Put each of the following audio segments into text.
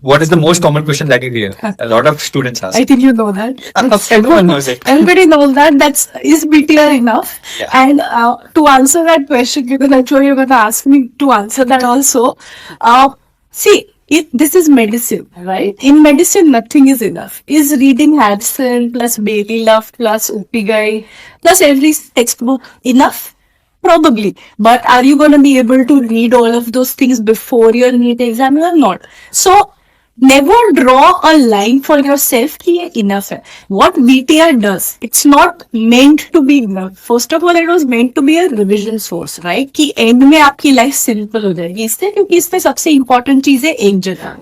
What is the most common question that you hear? A lot of students ask. I think you know that. Everyone knows it. Everybody knows that. Is BTR enough? Yeah. And to answer that question, because I'm sure you're going to ask me to answer that also. See, this is medicine, right? In medicine, nothing is enough. Is reading Harrison plus Bailey Love plus Upigai plus every textbook enough? Probably. But are you going to be able to read all of those things before your NEET exam? You are not. So, never draw a line for yourself कि ये enough है. What BTR does, it's not meant to be enough. First of all, it was meant to be a revision source, right? कि end में आपकी life simple हो जाएगी. इससे क्योंकि इसमें सबसे important चीज है एक जगह.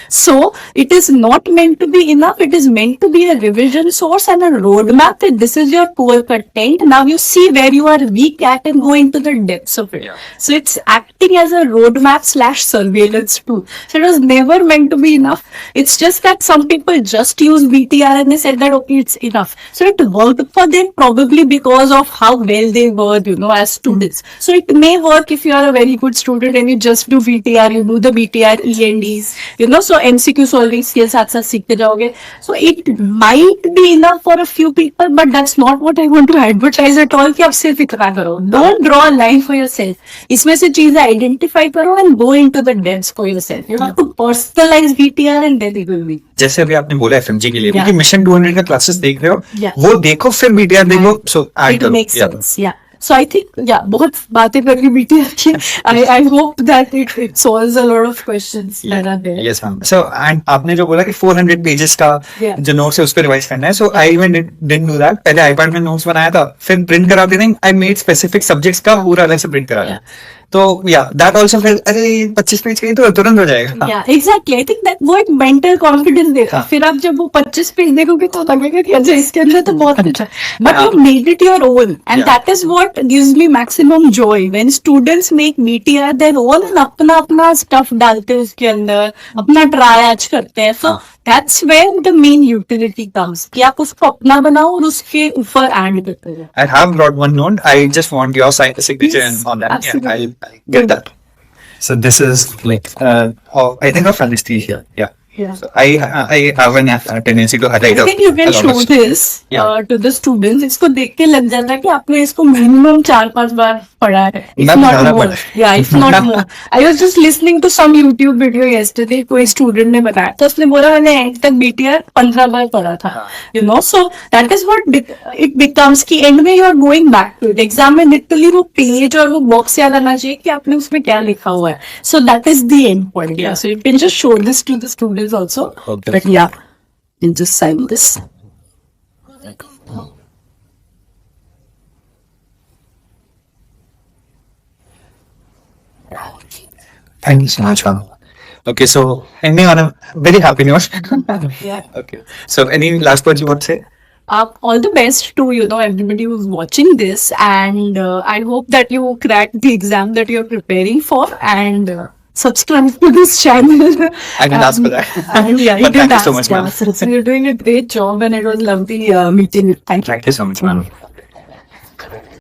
So, it is not meant to be enough. It is meant to be a revision source and a roadmap that this is your core content. Now you see where you are weak at and go into the depths of it. Yeah. So, it's acting as a roadmap / surveillance tool. So, it was never meant to be enough. It's just that some people just use BTR and they said that, okay, it's enough. So, it worked for them probably because of how well they were, as students. So, it may work if you are a very good student and you just do BTR, you do the BTR ENDs, so MCQ solving skills साथ साथ सीखते जाओगे. So it might be enough for a few people, but that's not what I want to advertise at all कि आप सिर्फ इतना करो. Don't draw a line for yourself. इसमें से चीजें identify करो and go into the depths for yourself. You have to personalize BTR and then it will be. जैसे अभी आपने बोला FMG के लिए, Yeah. क्योंकि मिशन 200 का क्लासेस देख रहे हो, Yeah. वो देखो फिर BTR देखो, so It makes sense. Yeah. So I think, बहुत बातें करके BTR की. I hope that it solves a lot of questions that are there. Yes, ma'am. So, and आपने जो बोला कि 400 पेजेस का Yeah. जो नोट्स है उसको रिवाइज करना है, so I even didn't do that. पहले iPad में नोट्स बनाया था, फिर प्रिंट कराते थे. I made specific subjects का पूरा अलग से प्रिंट कराया. तो that also फिर अरे 25 पेज का ही तो तुरंत हो जाएगा. Yeah, exactly. I think that वो एक mental confidence देगा. फिर आप जब वो 25 पेज देखोगे तो लगेगा कि अच्छा इसके अंदर तो बहुत कुछ है. But you made it your own, and that is what gives me maximum joy when students make BTR their own and अपना stuff डालते हैं उसके अंदर, अपना try करते हैं. So that's where the main utility comes. कि आप उसको अपना बनाओ और उसके ऊपर add करते हैं. I have brought one note. I just want your signature Yes, on that. absolutely. Yeah, I'll get that. So this is like, I think of anesthesia. Yeah. Yeah. So I have a tendency to highlight. I think you can a lot show of stuff. this to the students. इसको देख के लग जाता है कि आपने इसको minimum 4-5 बार पढ़ा है. If मैं not ज़्यादा more. पढ़ा है. Yeah, if not more. I was just listening to some YouTube video yesterday. कोई student ने बताया था. उसने बोला मैंने end तक BTR 15 बार पढ़ा था. So that is what it becomes कि end में you are going back to it. Exam में literally वो page और वो box याद आना चाहिए कि आपने उसमें क्या लिखा हुआ है. So that is the end point. Yeah. So you can just show this to the students also. Okay. But yeah, you just sign this. Thank you so much, ma'am. Okay, so ending on a very happy note. Yeah. Okay. So any last words you want to say? All the best to everybody who's watching this, and I hope that you crack the exam that you're preparing for, and subscribe to this channel. I can ask for that. And yeah, But you can thank you so ask, much, ma'am. yeah. So you're doing a great job, and it was lovely meeting you. Thank you. Thank you so much, ma'am.